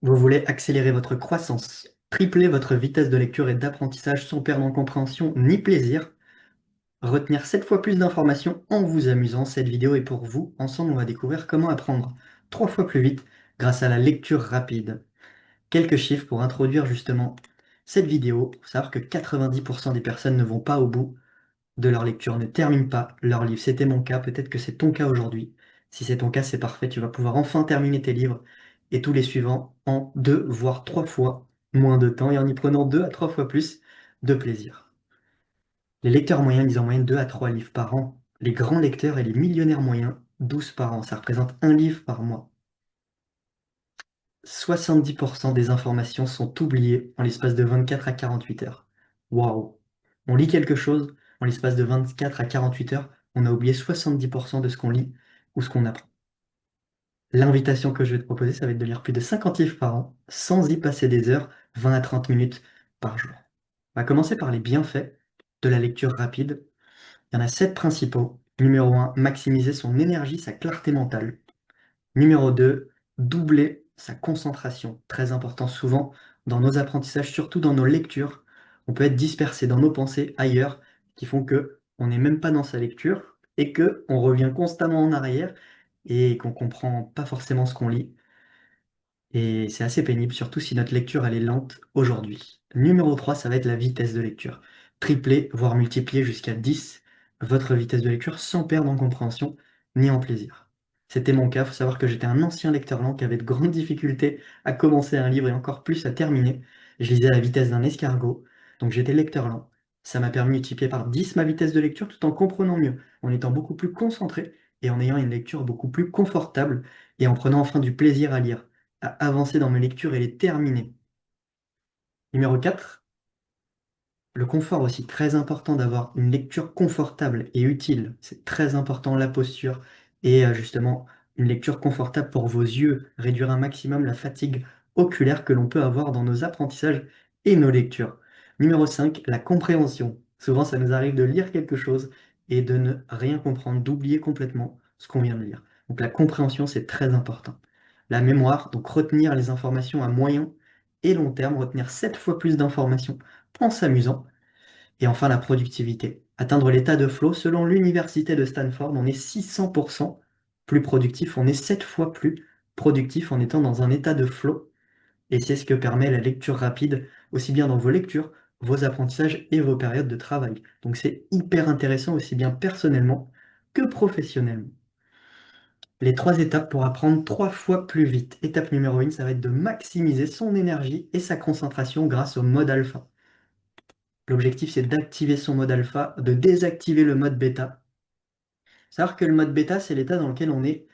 Vous voulez accélérer votre croissance, tripler votre vitesse de lecture et d'apprentissage sans perdre en compréhension ni plaisir, retenir 7 fois plus d'informations en vous amusant. Cette vidéo est pour vous. Ensemble, on va découvrir comment apprendre 3 fois plus vite grâce à la lecture rapide. Quelques chiffres pour introduire justement cette vidéo. Il faut savoir que 90% des personnes ne vont pas au bout de leur lecture, ne terminent pas leur livre. C'était mon cas, peut-être que c'est ton cas aujourd'hui. Si c'est ton cas, c'est parfait, tu vas pouvoir enfin terminer tes livres et tous les suivants en 2 voire 3 fois moins de temps et en y prenant 2 à 3 fois plus de plaisir. Les lecteurs moyens lisent en moyenne 2 à 3 livres par an. Les grands lecteurs et les millionnaires moyens, 12 par an. Ça représente un livre par mois. 70% des informations sont oubliées en l'espace de 24 à 48 heures. Waouh! On lit quelque chose, en l'espace de 24 à 48 heures, on a oublié 70% de ce qu'on lit ou ce qu'on apprend. L'invitation que je vais te proposer, ça va être de lire plus de 50 livres par an, sans y passer des heures, 20 à 30 minutes par jour. On va commencer par les bienfaits de la lecture rapide. Il y en a 7 principaux. Numéro 1, maximiser son énergie, sa clarté mentale. Numéro 2, doubler sa concentration. Très important souvent dans nos apprentissages, surtout dans nos lectures. On peut être dispersé dans nos pensées ailleurs, qui font que on n'est même pas dans sa lecture et que on revient constamment en arrière et qu'on comprend pas forcément ce qu'on lit. Et c'est assez pénible, surtout si notre lecture elle est lente aujourd'hui. Numéro 3, ça va être la vitesse de lecture. Tripler, voire multiplier jusqu'à 10 votre vitesse de lecture sans perdre en compréhension ni en plaisir. C'était mon cas, il faut savoir que j'étais un ancien lecteur lent qui avait de grandes difficultés à commencer un livre et encore plus à terminer. Je lisais à la vitesse d'un escargot, donc j'étais lecteur lent. Ça m'a permis de multiplier par 10 ma vitesse de lecture tout en comprenant mieux, en étant beaucoup plus concentré et en ayant une lecture beaucoup plus confortable et en prenant enfin du plaisir à lire, à avancer dans mes lectures et les terminer. Numéro 4, le confort aussi. Très important d'avoir une lecture confortable et utile. C'est très important, la posture et justement une lecture confortable pour vos yeux. Réduire un maximum la fatigue oculaire que l'on peut avoir dans nos apprentissages et nos lectures. Numéro 5, la compréhension. Souvent, ça nous arrive de lire quelque chose et de ne rien comprendre, d'oublier complètement ce qu'on vient de lire. Donc la compréhension, c'est très important. La mémoire, donc retenir les informations à moyen et long terme, retenir 7 fois plus d'informations en s'amusant. Et enfin, la productivité. Atteindre l'état de flow, selon l'université de Stanford, on est 600% plus productif, on est 7 fois plus productif en étant dans un état de flow. Et c'est ce que permet la lecture rapide, aussi bien dans vos lectures, vos apprentissages et vos périodes de travail. Donc c'est hyper intéressant aussi bien personnellement que professionnellement. Les 3 étapes pour apprendre 3 fois plus vite. Étape numéro 1, ça va être de maximiser son énergie et sa concentration grâce au mode alpha. L'objectif, c'est d'activer son mode alpha, de désactiver le mode bêta. Savoir que le mode bêta, c'est l'état dans lequel on est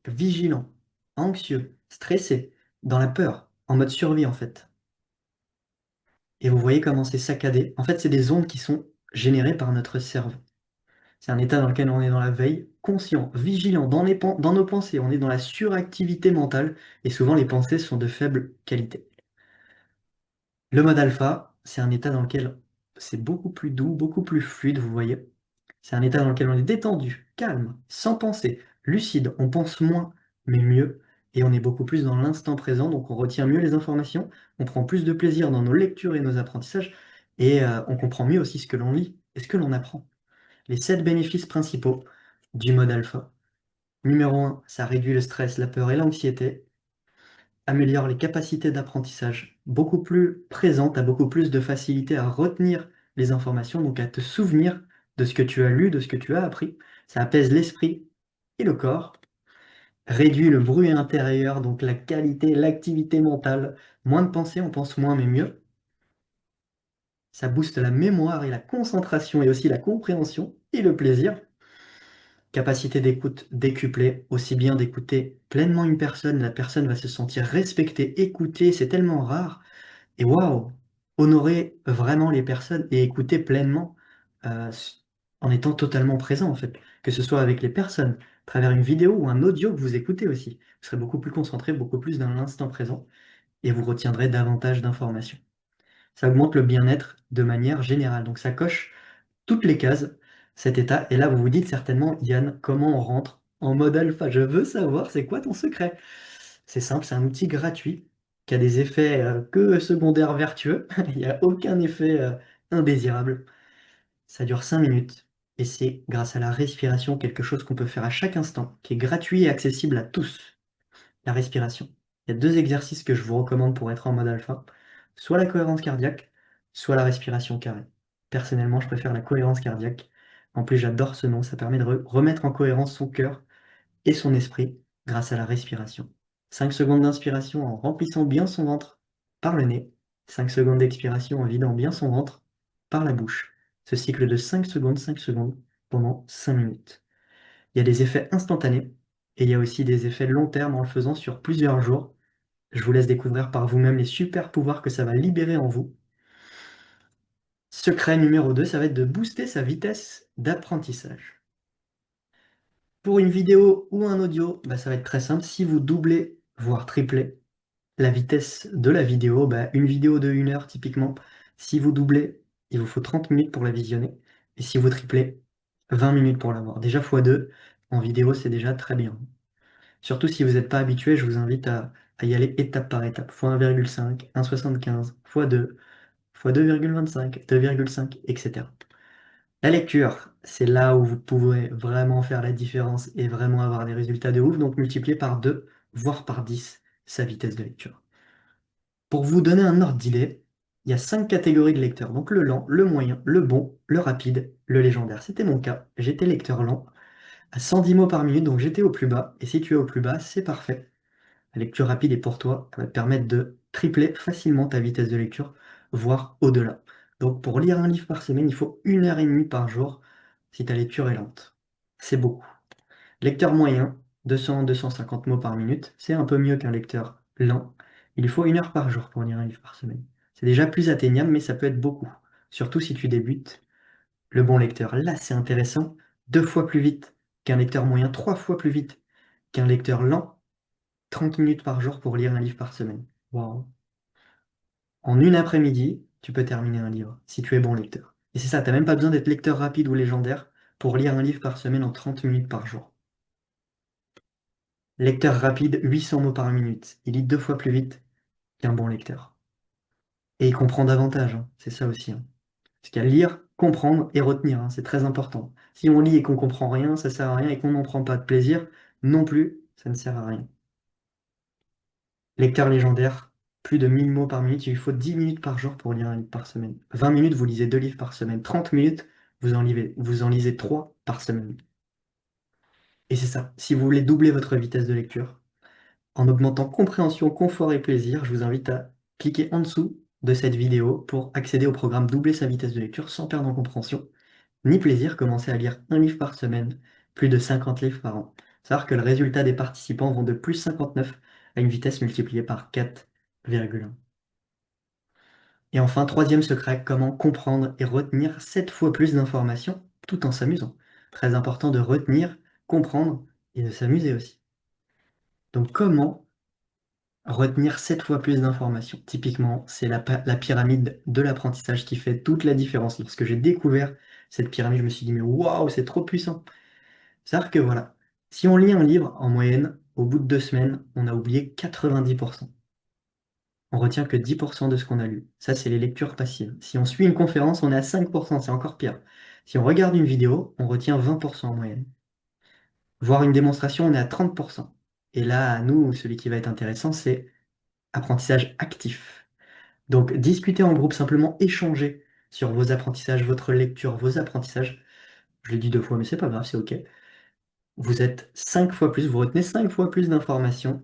vigilant, anxieux, stressé, dans la peur, en mode survie en fait. Et vous voyez comment c'est saccadé. En fait, c'est des ondes qui sont générées par notre cerveau. C'est un état dans lequel on est dans la veille, conscient, vigilant, dans nos pensées. On est dans la suractivité mentale et souvent les pensées sont de faible qualité. Le mode alpha, c'est un état dans lequel c'est beaucoup plus doux, beaucoup plus fluide, vous voyez. C'est un état dans lequel on est détendu, calme, sans penser, lucide. On pense moins, mais mieux. Et on est beaucoup plus dans l'instant présent, donc on retient mieux les informations, on prend plus de plaisir dans nos lectures et nos apprentissages, et on comprend mieux aussi ce que l'on lit et ce que l'on apprend. Les 7 bénéfices principaux du mode alpha. Numéro 1, ça réduit le stress, la peur et l'anxiété, améliore les capacités d'apprentissage, beaucoup plus présente, a beaucoup plus de facilité à retenir les informations, donc à te souvenir de ce que tu as lu, de ce que tu as appris. Ça apaise l'esprit et le corps, réduit le bruit intérieur, donc la qualité, l'activité mentale. Moins de pensées, on pense moins mais mieux. Ça booste la mémoire et la concentration et aussi la compréhension et le plaisir. Capacité d'écoute décuplée, aussi bien d'écouter pleinement une personne, la personne va se sentir respectée, écoutée, c'est tellement rare. Et waouh! Honorer vraiment les personnes et écouter pleinement, en étant totalement présent, en fait. Que ce soit avec les personnes, à travers une vidéo ou un audio que vous écoutez aussi. Vous serez beaucoup plus concentré, beaucoup plus dans l'instant présent et vous retiendrez davantage d'informations. Ça augmente le bien-être de manière générale. Donc ça coche toutes les cases, cet état. Et là, vous vous dites certainement: «Yann, comment on rentre en mode alpha? Je veux savoir, c'est quoi ton secret?» C'est simple, c'est un outil gratuit qui a des effets que secondaires vertueux. Il n'y a aucun effet indésirable. Ça dure 5 minutes et c'est grâce à la respiration quelque chose qu'on peut faire à chaque instant, qui est gratuit et accessible à tous. La respiration. Il y a deux exercices que je vous recommande pour être en mode alpha. Soit la cohérence cardiaque, soit la respiration carrée. Personnellement, je préfère la cohérence cardiaque. En plus, j'adore ce nom, ça permet de remettre en cohérence son cœur et son esprit grâce à la respiration. 5 secondes d'inspiration en remplissant bien son ventre par le nez. 5 secondes d'expiration en vidant bien son ventre par la bouche. Ce cycle de 5 secondes pendant 5 minutes. Il y a des effets instantanés et il y a aussi des effets long terme en le faisant sur plusieurs jours. Je vous laisse découvrir par vous-même les super pouvoirs que ça va libérer en vous. Secret numéro 2, ça va être de booster sa vitesse d'apprentissage. Pour une vidéo ou un audio, bah, ça va être très simple. Si vous doublez, voire triplez, la vitesse de la vidéo, bah, une vidéo de 1 heure typiquement, si vous doublez, il vous faut 30 minutes pour la visionner. Et si vous triplez, 20 minutes pour la voir. Déjà x2, en vidéo, c'est déjà très bien. Surtout si vous n'êtes pas habitué, je vous invite à y aller étape par étape. x1,5, 1,75, x2, x2,25, 2,5, etc. La lecture, c'est là où vous pourrez vraiment faire la différence et vraiment avoir des résultats de ouf, donc multipliez par 2, voire par 10, sa vitesse de lecture. Pour vous donner un ordre d'idée, il y a 5 catégories de lecteurs, donc le lent, le moyen, le bon, le rapide, le légendaire. C'était mon cas, j'étais lecteur lent, à 110 mots par minute, donc j'étais au plus bas, et si tu es au plus bas, c'est parfait. La lecture rapide est pour toi, elle va te permettre de tripler facilement ta vitesse de lecture, voire au-delà. Donc pour lire un livre par semaine, il faut 1 heure et demie par jour si ta lecture est lente. C'est beaucoup. Lecteur moyen, 200-250 mots par minute, c'est un peu mieux qu'un lecteur lent. Il lui faut 1 heure par jour pour lire un livre par semaine. C'est déjà plus atteignable, mais ça peut être beaucoup, surtout si tu débutes. Le bon lecteur, là c'est intéressant, 2 fois plus vite qu'un lecteur moyen, 3 fois plus vite qu'un lecteur lent, 30 minutes par jour pour lire un livre par semaine. Waouh. En une après-midi, tu peux terminer un livre, si tu es bon lecteur. Et c'est ça, t'as même pas besoin d'être lecteur rapide ou légendaire pour lire un livre par semaine en 30 minutes par jour. Lecteur rapide, 800 mots par minute. Il lit 2 fois plus vite qu'un bon lecteur. Et il comprend davantage, hein. C'est ça aussi, hein. Parce qu'il y a lire, comprendre et retenir, hein. C'est très important. Si on lit et qu'on comprend rien, ça sert à rien, et qu'on n'en prend pas de plaisir, non plus, ça ne sert à rien. Lecteur légendaire, plus de 1000 mots par minute, il lui faut 10 minutes par jour pour lire un livre par semaine. 20 minutes, vous lisez 2 livres par semaine. 30 minutes, vous en lisez 3 par semaine. Et c'est ça, si vous voulez doubler votre vitesse de lecture, en augmentant compréhension, confort et plaisir, je vous invite à cliquer en dessous de cette vidéo pour accéder au programme Doubler sa vitesse de lecture sans perdre en compréhension ni plaisir. Commencer à lire un livre par semaine, plus de 50 livres par an. Savoir que le résultat des participants vont de plus 59 à une vitesse multipliée par 4,1. Et enfin, troisième secret, comment comprendre et retenir 7 fois plus d'informations tout en s'amusant. Très important de retenir, comprendre et de s'amuser aussi. Donc comment retenir 7 fois plus d'informations? Typiquement, c'est la pyramide de l'apprentissage qui fait toute la différence. Lorsque j'ai découvert cette pyramide, je me suis dit, mais waouh, c'est trop puissant. C'est-à-dire que voilà, si on lit un livre, en moyenne, au bout de 2 semaines, on a oublié 90%. On retient que 10% de ce qu'on a lu. Ça, c'est les lectures passives. Si on suit une conférence, on est à 5%, c'est encore pire. Si on regarde une vidéo, on retient 20% en moyenne. Voir une démonstration, on est à 30%. Et là, à nous, celui qui va être intéressant, c'est apprentissage actif. Donc, discuter en groupe, simplement échanger sur vos apprentissages, votre lecture, vos apprentissages. Je l'ai dit 2 fois, mais c'est pas grave, c'est OK. Vous êtes 5 fois plus, vous retenez 5 fois plus d'informations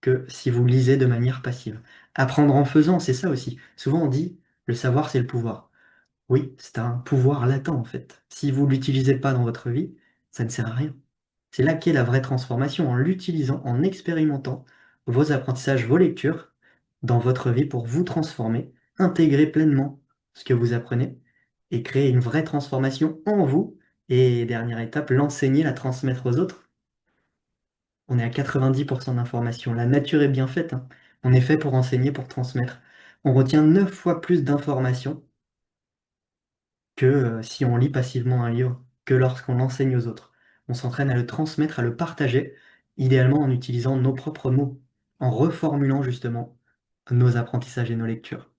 que si vous lisez de manière passive. Apprendre en faisant, c'est ça aussi. Souvent on dit, le savoir, c'est le pouvoir. Oui, c'est un pouvoir latent en fait. Si vous ne l'utilisez pas dans votre vie, ça ne sert à rien. C'est là qu'est la vraie transformation, en l'utilisant, en expérimentant vos apprentissages, vos lectures dans votre vie pour vous transformer, intégrer pleinement ce que vous apprenez et créer une vraie transformation en vous. Et dernière étape, l'enseigner, la transmettre aux autres. On est à 90% d'informations. La nature est bien faite, hein. On est fait pour enseigner, pour transmettre. On retient 9 fois plus d'informations que si on lit passivement un livre, que lorsqu'on l'enseigne aux autres. On s'entraîne à le transmettre, à le partager, idéalement en utilisant nos propres mots, en reformulant justement. nos apprentissages et nos lectures.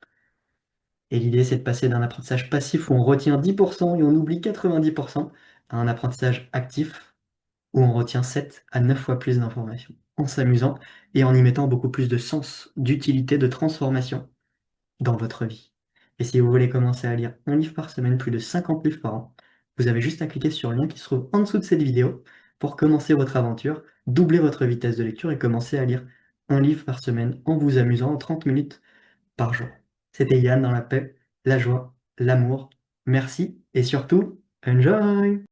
Et l'idée, c'est de passer d'un apprentissage passif où on retient 10% et on oublie 90% à un apprentissage actif où on retient 7 à 9 fois plus d'informations en s'amusant et en y mettant beaucoup plus de sens, d'utilité, de transformation dans votre vie. Et si vous voulez commencer à lire un livre par semaine, plus de 50 livres par an, vous avez juste à cliquer sur le lien qui se trouve en dessous de cette vidéo pour commencer votre aventure, doubler votre vitesse de lecture et commencer à lire un livre par semaine en vous amusant en 30 minutes par jour. C'était Yann dans la paix, la joie, l'amour. Merci et surtout, enjoy!